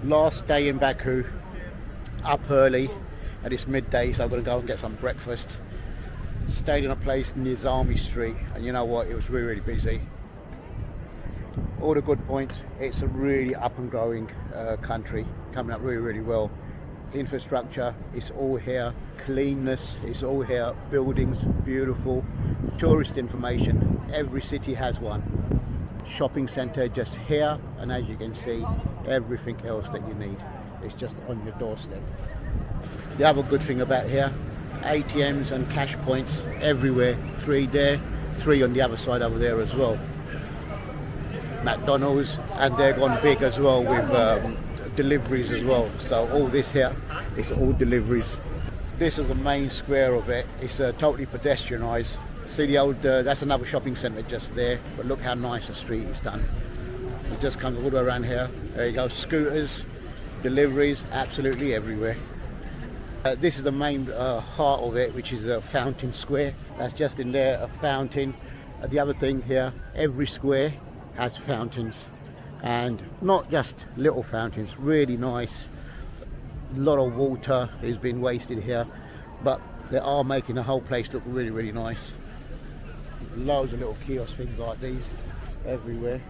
Last day in Baku, up early, and it's midday, so I'm going to go and get some breakfast. Stayed in a place near Nizami Street, and you know what, it was really, really busy. All the good points. It's a really up and growing country, coming up really, really well. Infrastructure is all here, cleanness is all here, buildings beautiful, tourist information, every city has one. Shopping centre just here, and as you can see, everything else that you need is just on your doorstep. The other good thing about here, ATMs and cash points everywhere, 3 there, 3 on the other side over there as well. McDonald's, and they're gone big as well with deliveries as well, so all this here is all deliveries. This is the main square of it. It's totally pedestrianised. See the old that's another shopping centre just there, but look how nice the street is done. It just comes all the way around here. There you go, scooters, deliveries, absolutely everywhere. This is the main heart of it, which is a fountain square. That's just in there, a fountain. The other thing here, every square has fountains, and not just little fountains, really nice. A lot of water is being wasted here, but they are making the whole place look really, really nice. Loads of little kiosk things like these everywhere.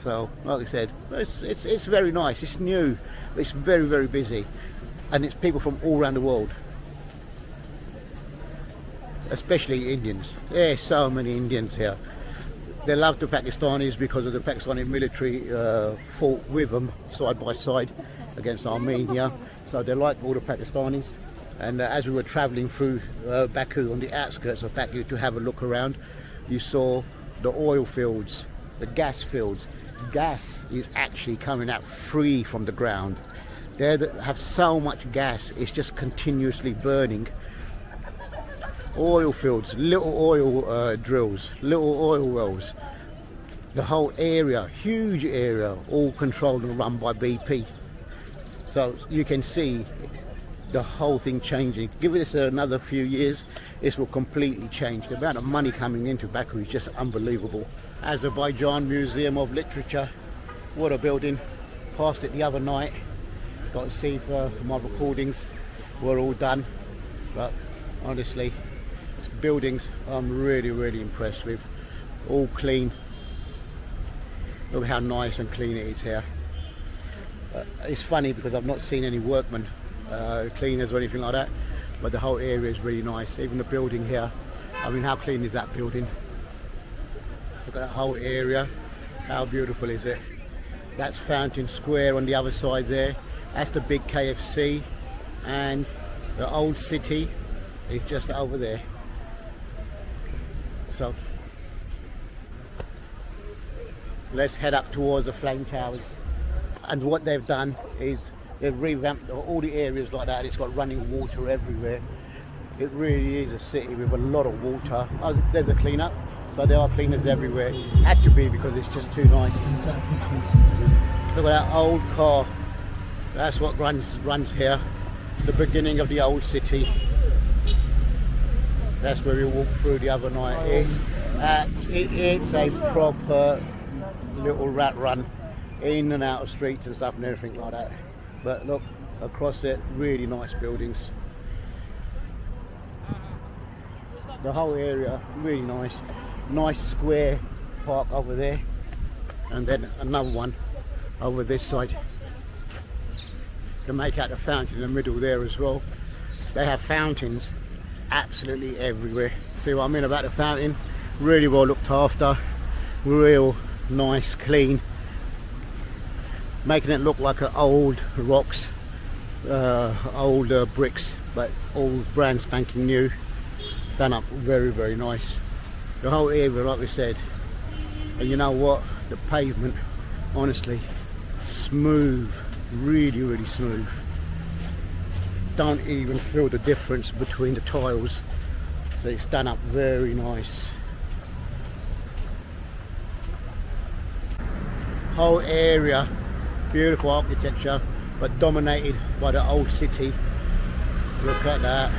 So like I said, it's very nice. It's new, it's very, very busy, and it's people from all around the world, especially Indians. There's so many Indians here. They love the Pakistanis because of the Pakistani military fought with them side by side against Armenia. So they like all the Pakistanis. And as we were travelling through Baku, on the outskirts of Baku, to have a look around, you saw the oil fields, the gas fields. Gas is actually coming out free from the ground. They have so much gas, it's just continuously burning. Oil fields, little oil drills, little oil wells. The whole area, huge area, all controlled and run by BP. So you can see the whole thing changing. Give this another few years, this will completely change. The amount of money coming into Baku is just unbelievable. Azerbaijan Museum of Literature, what a building. Passed it the other night, got to see if my recordings were all done, but honestly, buildings I'm really, really impressed with. All clean. Look how nice and clean it is here. It's funny because I've not seen any workmen, cleaners or anything like that, but the whole area is really nice. Even the building here, I mean, how clean is that building? Look at that whole area, how beautiful is it? That's Fountain Square on the other side there. That's the big KFC, and the old city is just over there. So let's head up towards the flame towers. And what they've done is they've revamped all the areas like that. It's got running water everywhere. It really is a city with a lot of water. Oh, there's a cleanup, so there are cleaners everywhere. Had to be because it's just too nice. Look at that old car. That's what runs here. The beginning of the old city. That's where we walked through the other night. It's a proper little rat run in and out of streets and stuff and everything like that. But look, across it, really nice buildings. The whole area, really nice. Nice square park over there. And then another one over this side. You can make out the fountain in the middle there as well. They have fountains absolutely everywhere. See what I mean about the fountain? Really well looked after, real nice, clean, making it look like an old rocks, old bricks, but all brand spanking new, done up very, very nice. The whole area, like we said, and you know what, the pavement, honestly, smooth, really, really smooth. Don't even feel the difference between the tiles, so it's done up very nice. Whole area, beautiful architecture, but dominated by the old city. Look at that.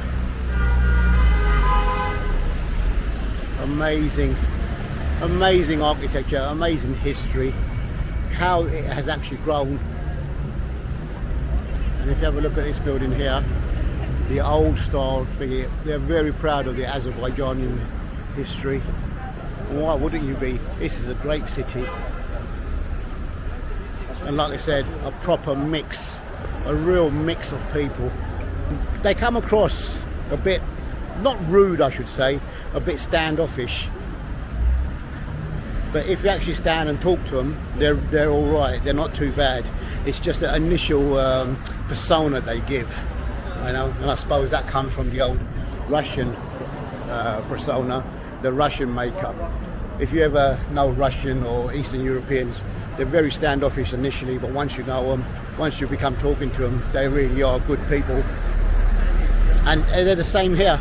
Amazing, amazing architecture, amazing history. How it has actually grown And if you have a look at this building here, the old style thingy, they're very proud of the Azerbaijani history. And why wouldn't you be? This is a great city. And like I said, a proper mix, a real mix of people. They come across a bit, not rude I should say, a bit standoffish. But if you actually stand and talk to them, they're all right. They're not too bad. It's just the initial persona they give, you know. And I suppose that comes from the old Russian persona, the Russian makeup. If you ever know Russian or Eastern Europeans, they're very standoffish initially, but once you know them, once you become talking to them, they really are good people. And they're the same here.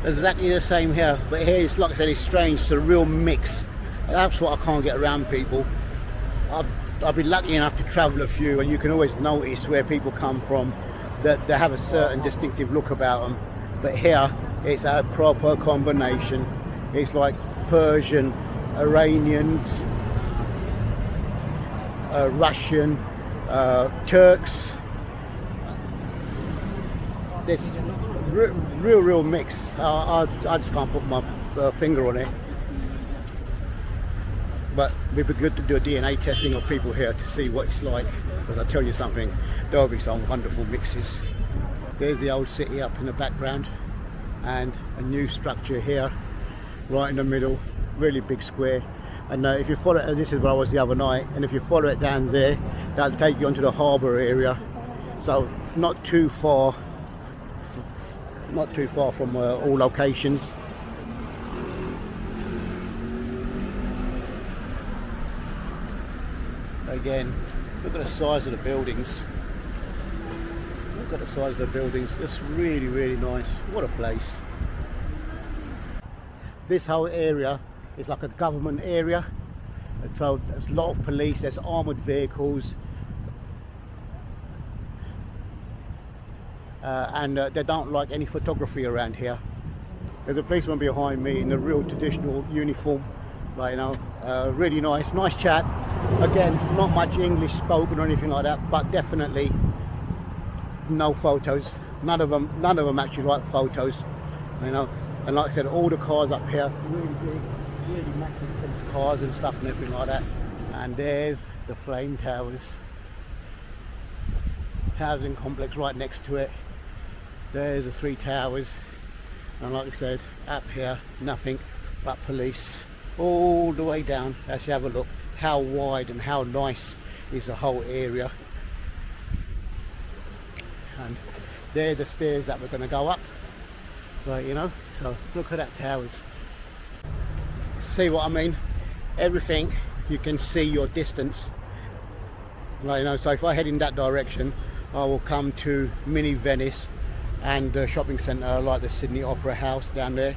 Exactly the same here. But here, it's like I said, it's strange. It's a real mix. That's what I can't get around people. I've been lucky enough to travel a few, and you can always notice where people come from, that they have a certain distinctive look about them. But here, it's a proper combination. It's like Persian, Iranians, Russian, Turks. This real mix. I just can't put my finger on it. But it'd be good to do a DNA testing of people here to see what it's like, because I tell you something, there'll be some wonderful mixes. There's the old city up in the background, and a new structure here right in the middle, really big square. And if you follow it, this is where I was the other night, and if you follow it down there, that'll take you onto the harbour area, so not too far from all locations. Again, look at the size of the buildings. Look at the size of the buildings. It's really nice. What a place. This whole area is like a government area. And so there's a lot of police, there's armoured vehicles. And they don't like any photography around here. There's a policeman behind me in a real traditional uniform. Like, you know, really nice chap. Again, not much English spoken or anything like that, but definitely no photos. None of them actually like photos, you know. And like I said, all the cars up here, really big, really massive cars and stuff and everything like that. And there's the Flame Towers housing complex right next to it. There's the 3 towers, and like I said, up here, nothing but police all the way down. Let's have a look how wide and how nice is the whole area. And they're the stairs that we're going to go up, right, you know. So look at that towers. See what I mean? Everything, you can see your distance, like, you know. So if I head in that direction, I will come to mini Venice and the shopping centre like the Sydney Opera House down there.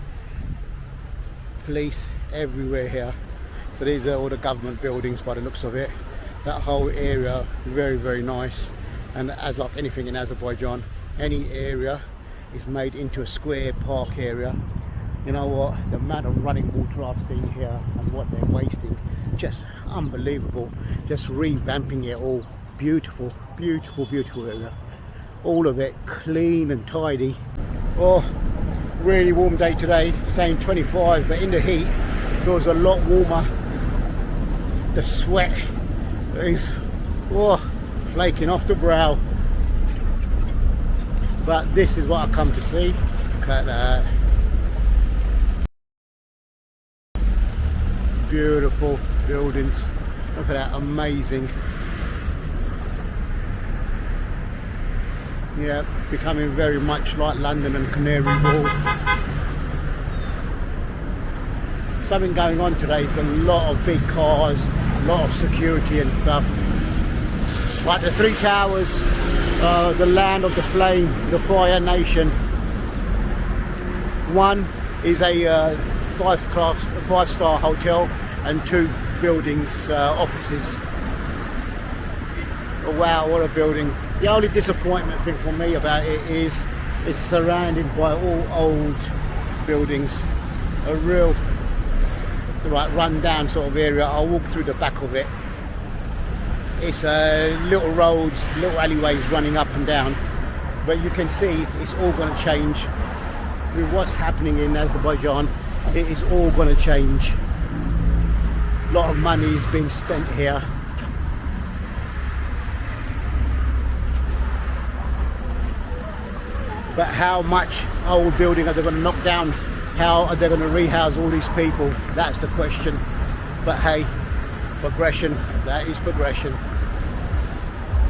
Police everywhere here. So these are all the government buildings by the looks of it. That whole area, very nice. And as like anything in Azerbaijan, any area is made into a square park area. You know what, the amount of running water I've seen here and what they're wasting, just unbelievable. Just revamping it all. Beautiful area. All of it clean and tidy. Oh, really warm day today, saying 25, but in the heat it feels a lot warmer. The sweat is flaking off the brow. But this is what I come to see. Look at that. Beautiful buildings. Look at that, amazing. Yeah, becoming very much like London and Canary Wharf. Something going on today. It's a lot of big cars, a lot of security and stuff. Like the 3 towers, the land of the flame, the Fire Nation. One is a 5-star hotel and 2 buildings, offices. Oh, wow, what a building. The only disappointment thing for me about it is it's surrounded by all old buildings. A real run down sort of area. I'll walk through the back of it. It's little roads, little alleyways running up and down, but you can see it's all going to change with what's happening in Azerbaijan. It is all going to change. A lot of money is being spent here. But how much old building are they going to knock down? How are they going to rehouse all these people? That's the question. But hey, progression, that is progression.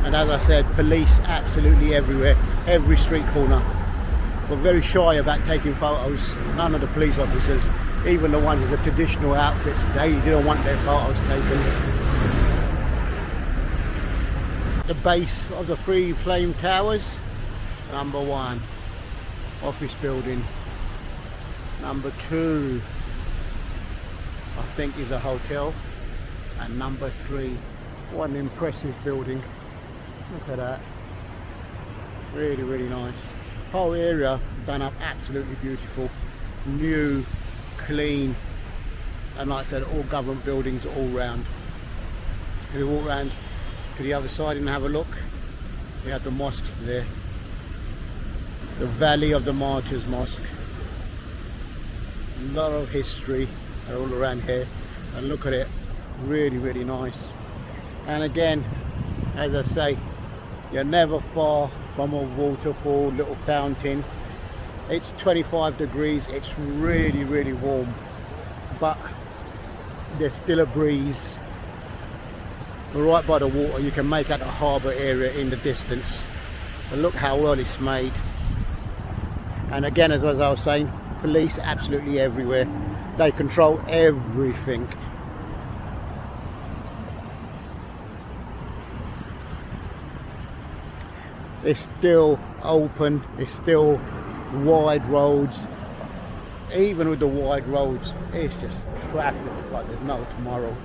And as I said, police absolutely everywhere, every street corner. We're very shy about taking photos. None of the police officers, even the ones with the traditional outfits, they don't want their photos taken. The base of the 3 flame towers. Number 1, office building. Number 2, I think, is a hotel. And number 3, what an impressive building. Look at that. Really, really nice. Whole area done up absolutely beautiful. New, clean, and like I said, all government buildings all round. If you walk round to the other side and have a look, we have the mosques there. The Valley of the Martyrs Mosque. A lot of history all around here, and look at it, really, really nice. And again, as I say, you're never far from a waterfall, little fountain. It's 25 degrees, it's really, really warm, but there's still a breeze. We're right by the water, you can make out the harbour area in the distance. But look how well it's made. And again, as I was saying, police absolutely everywhere. They control everything. It's still open, it's still wide roads. Even with the wide roads, it's just traffic like there's no tomorrow.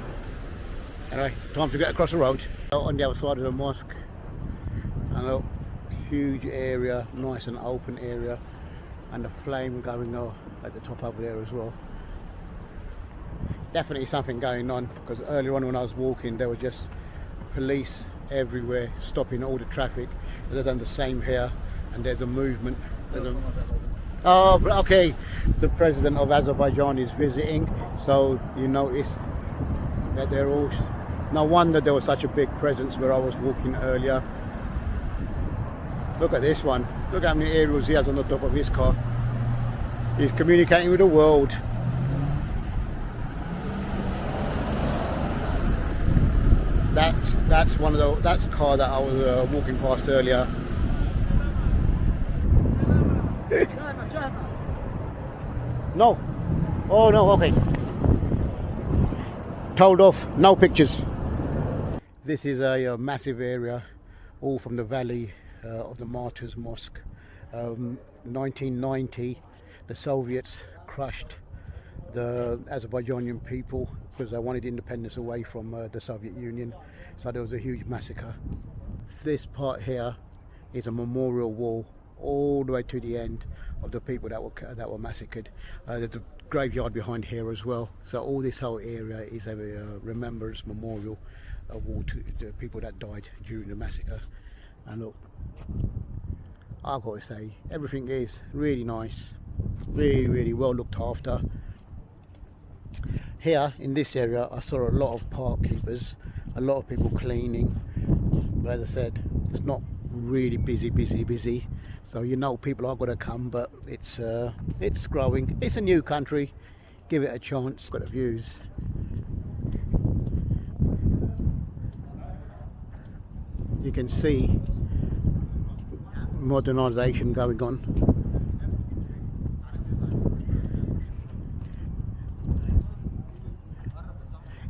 Anyway, time to get across the road. On the other side of the mosque, and look, huge area, nice and open area, and the flame going on at the top over there as well. Definitely something going on, because earlier on when I was walking, there was just police everywhere stopping all the traffic. They've done the same here, and there's a movement. Oh, okay, the president of Azerbaijan is visiting, so you notice that they're all, no wonder there was such a big presence where I was walking earlier. Look at this one, look how many aerials he has on the top of his car. He's communicating with the world. That's one of the, that's the car that I was walking past earlier. No. Oh no, okay. Told off, no pictures. This is a massive area, all from the Valley of the Martyrs Mosque. 1990, the Soviets crushed the Azerbaijani people because they wanted independence away from the Soviet Union. So there was a huge massacre. This part here is a memorial wall all the way to the end of the people that were massacred. There's a graveyard behind here as well. So all this whole area is a remembrance memorial wall to the people that died during the massacre. And look, I've got to say, everything is really nice, really, really well looked after. Here in this area, I saw a lot of park keepers, a lot of people cleaning. But as I said, it's not really busy. So you know people are going to come, but it's growing. It's a new country. Give it a chance. Got the views. You can see modernisation going on.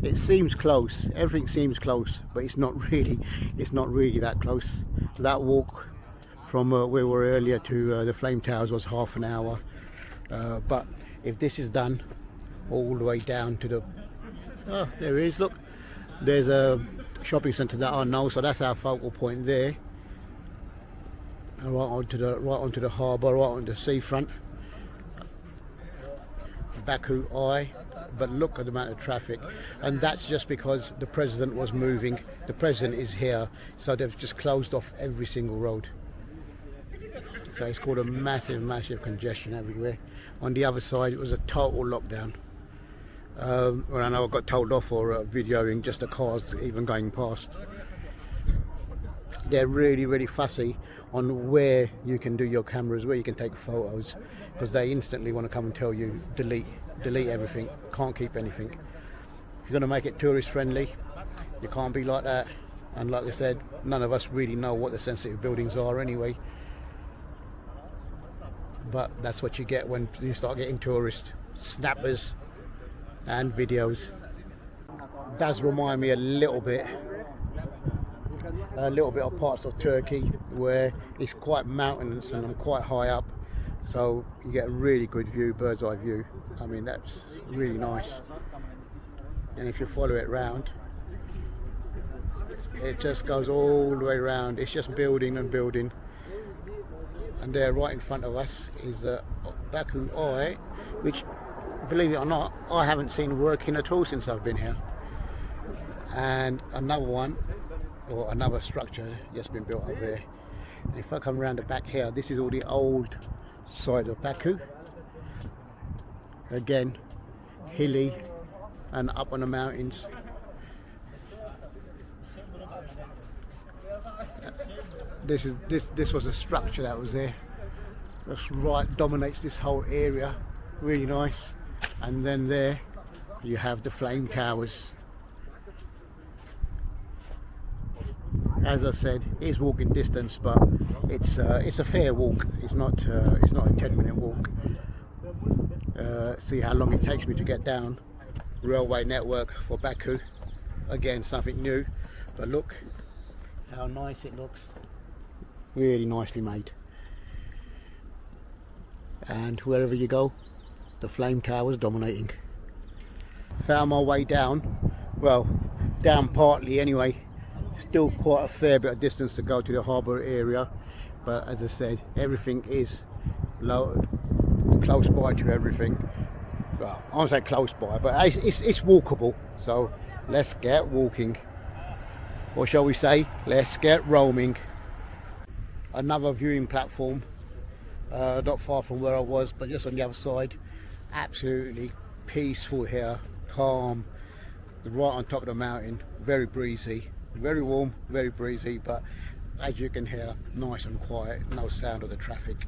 It seems close, everything seems close, but it's not really that close. That walk from where we were earlier to the Flame Towers was half an hour, but if this is done all the way down to the, oh, there it is, look, there's a shopping centre that I know, so that's our focal point there, right onto the harbour, right onto the seafront. Baku Eye, but look at the amount of traffic, and that's just because the president was moving. The president is here, so they've just closed off every single road. So it's called a massive congestion everywhere. On the other side, it was a total lockdown. Well, I know I got told off for videoing just the cars even going past. They're really fussy on where you can do your cameras, where you can take photos, because they instantly want to come and tell you delete everything, can't keep anything. If you're going to make it tourist friendly, you can't be like that. And like I said, none of us really know what the sensitive buildings are anyway, but that's what you get when you start getting tourist snappers and videos. Does remind me a little bit of parts of Turkey where it's quite mountainous and I'm quite high up, so you get a really good view, bird's eye view. I mean, that's really nice. And if you follow it round, it just goes all the way around. It's just building and building. And there right in front of us is the Baku Eye, which, believe it or not, I haven't seen working at all since I've been here. And another one, or another structure just been built up there. And if I come around the back here, this is all the old side of Baku. Again, hilly and up on the mountains. This was a structure that was there. That's right, dominates this whole area. Really nice. And then there you have the flame towers. As I said, it's walking distance, but it's a fair walk. It's not a 10-minute walk. See how long it takes me to get down. Railway network for Baku. Again, something new, but look how nice it looks. Really nicely made. And wherever you go, the flame towers dominating. Found my way down. Well, down partly anyway. Still quite a fair bit of distance to go to the harbour area, but as I said, everything is close by to everything. Well, I won't say close by, but it's walkable. So let's get walking, or shall we say, let's get roaming. Another viewing platform, not far from where I was, but just on the other side. Absolutely peaceful here, calm, right on top of the mountain. Very breezy. Very warm, very breezy, but as you can hear, nice and quiet, no sound of the traffic.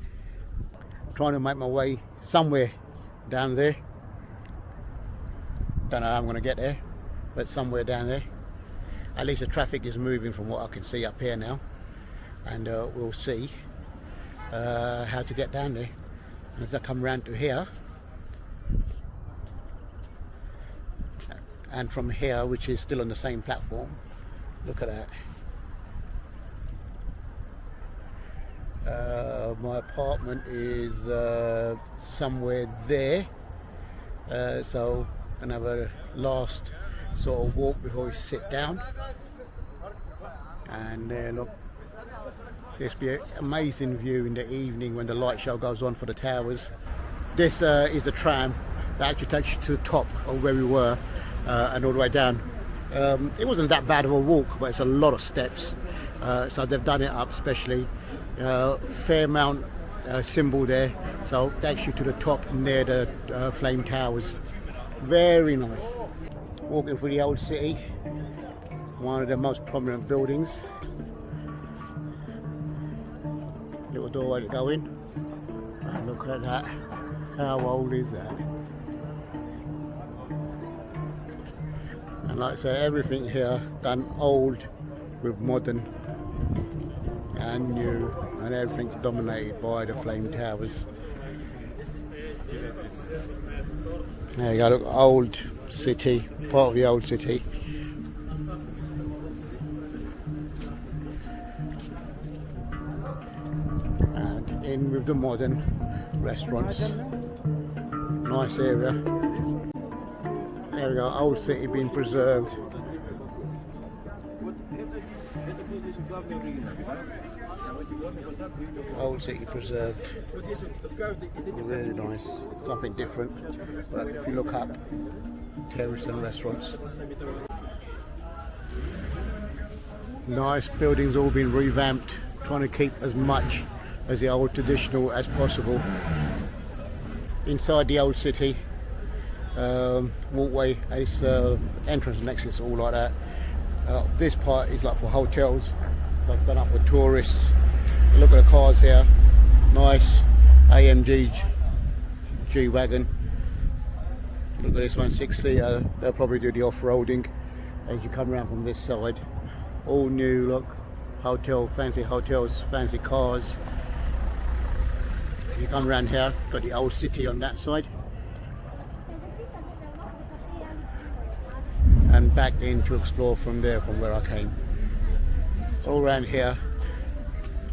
I'm trying to make my way somewhere down there. Don't know how I'm going to get there, but somewhere down there. At least the traffic is moving from what I can see up here now, and we'll see how to get down there. As I come round to here, and from here, which is still on the same platform, look at that. My apartment is somewhere there, so another last sort of walk before we sit down. And there, look, this be an amazing view in the evening when the light show goes on for the towers. This is the tram that actually takes you to the top of where we were and all the way down. It wasn't that bad of a walk, but it's a lot of steps, so they've done it up specially. Fairmount symbol there, so takes you to the top near the flame towers. Very nice. Walking through the old city, one of the most prominent buildings. Little doorway to go in, and look at that. How old is that? And like I say, everything here done old with modern and new, and everything's dominated by the flame towers. There you go, look, old city, part of the old city. And in with the modern restaurants. Nice area. There we go, old city being preserved. Old city preserved. Really nice. Something different. But if you look up, terrace and restaurants. Nice buildings, all been revamped, trying to keep as much as the old traditional as possible. Inside the old city, walkway, it's entrance and exits, all like that. This part is like for hotels, so it's done up for tourists. Look at the cars here, nice AMG G-Wagon. Look at this one, 6-seater, they'll probably do the off-roading as you come around from this side. All new, look, fancy hotels, fancy cars. You come around here, got the old city on that side. And back in to explore from there, from where I came. All around here,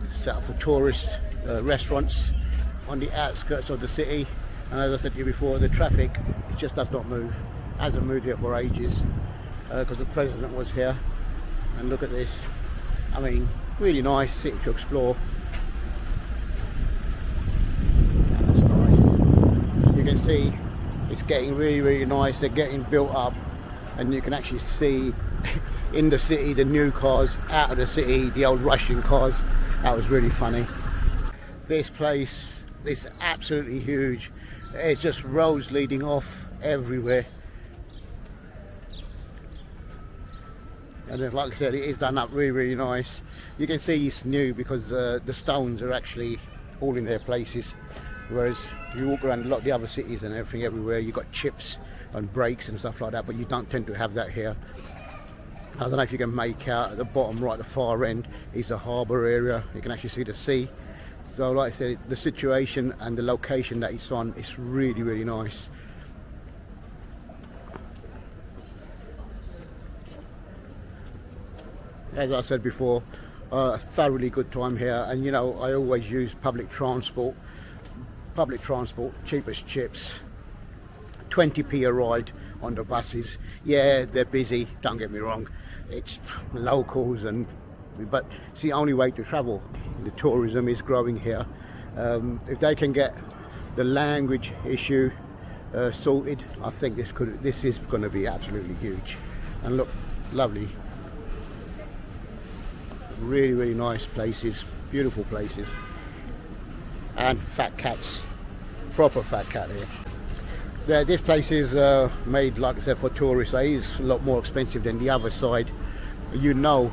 set up for tourist restaurants on the outskirts of the city. And as I said to you before, the traffic just does not move. Hasn't moved here for ages because the president was here. And look at this. I mean, really nice city to explore. That's nice. You can see it's getting really nice. They're getting built up, and you can actually see in the city the new cars, out of the city the old Russian cars. That was really funny. This place is absolutely huge. It's just roads leading off everywhere. And then, like I said, it is done up really nice. You can see it's new because the stones are actually all in their places. Whereas you walk around a lot of the other cities and everything everywhere, you've got chips and breaks and stuff like that, but you don't tend to have that here. I don't know if you can make out at the bottom right, the far end is the harbour area. You can actually see the sea. So like I said, the situation and the location that it's on is really nice. As I said before, a thoroughly good time here, and you know, I always use public transport, cheap as chips, 20p a ride on the buses. Yeah, they're busy, don't get me wrong, it's locals, but it's the only way to travel. The tourism is growing here. If they can get the language issue sorted, I think this is going to be absolutely huge. And look, lovely. Really nice places, beautiful places, and fat cats, proper fat cat here. This place is made, like I said, for tourists. It is a lot more expensive than the other side. You know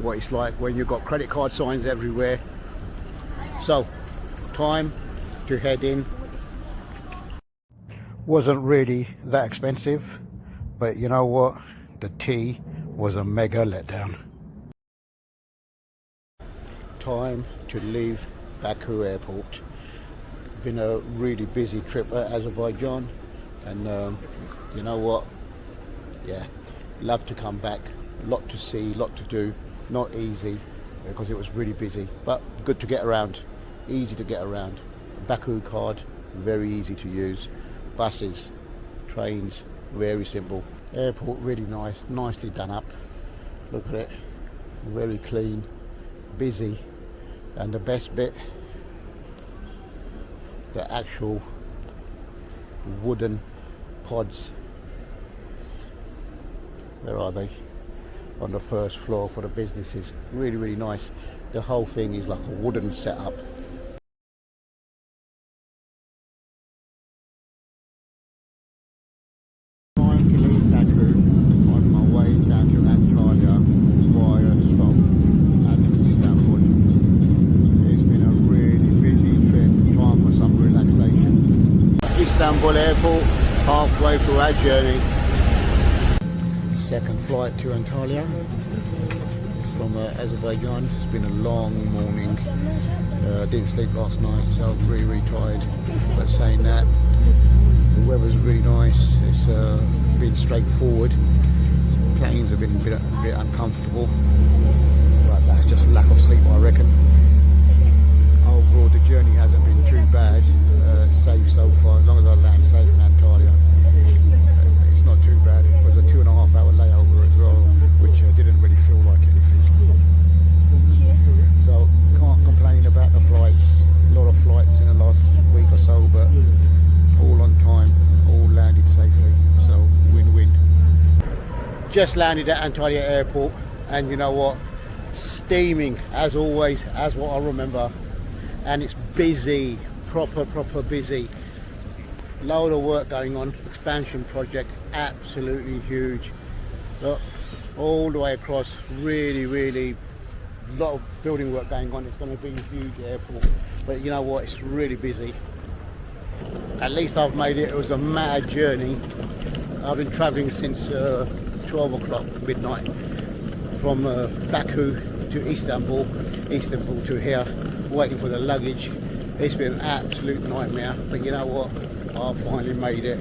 what it's like when you've got credit card signs everywhere. So, time to head in. Wasn't really that expensive, but you know what? The tea was a mega letdown. Time to leave Baku airport. Been a really busy trip at Azerbaijan, and you know what, yeah, love to come back. A lot to see, lot to do. Not easy because it was really busy, but good to get around, easy to get around. Baku card, very easy to use. Buses, trains, very simple. Airport really nice, nicely done up. Look at it, very clean, busy. And the best bit, the actual wooden pods. Where are they? On the first floor for the businesses. Really nice. The whole thing is like a wooden setup. Time to leave Baku on my way down to Antalya via stop at Istanbul. It's been a really busy trip. Time for some relaxation. Istanbul airport, halfway through our journey. Second flight to Antalya from Azerbaijan. It's been a long morning. Didn't sleep last night, so I'm really tired. But saying that, the weather's really nice. It's been straightforward. Planes have been a bit uncomfortable, but that's just lack of sleep, I reckon. Overall, the journey hasn't been too bad. Safe so far, as long as I land safe in Antalya. It's not too bad. It was a 2.5 hour layover as well, which didn't really feel like anything. just landed at Antalya Airport, and you know what? Steaming as always, as what I remember. And it's busy, proper busy. Load of work going on, expansion project, absolutely huge. Look, all the way across, really lot of building work going on. It's going to be a huge airport, but you know what, it's really busy. At least I've made it. It was a mad journey. I've been traveling since 12 o'clock midnight from Baku to Istanbul to here, waiting for the luggage. It's been an absolute nightmare, but you know what, I finally made it.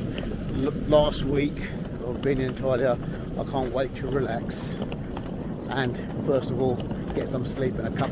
Last week I've been in Antalya. I can't wait to relax and first of all get some sleep and a cup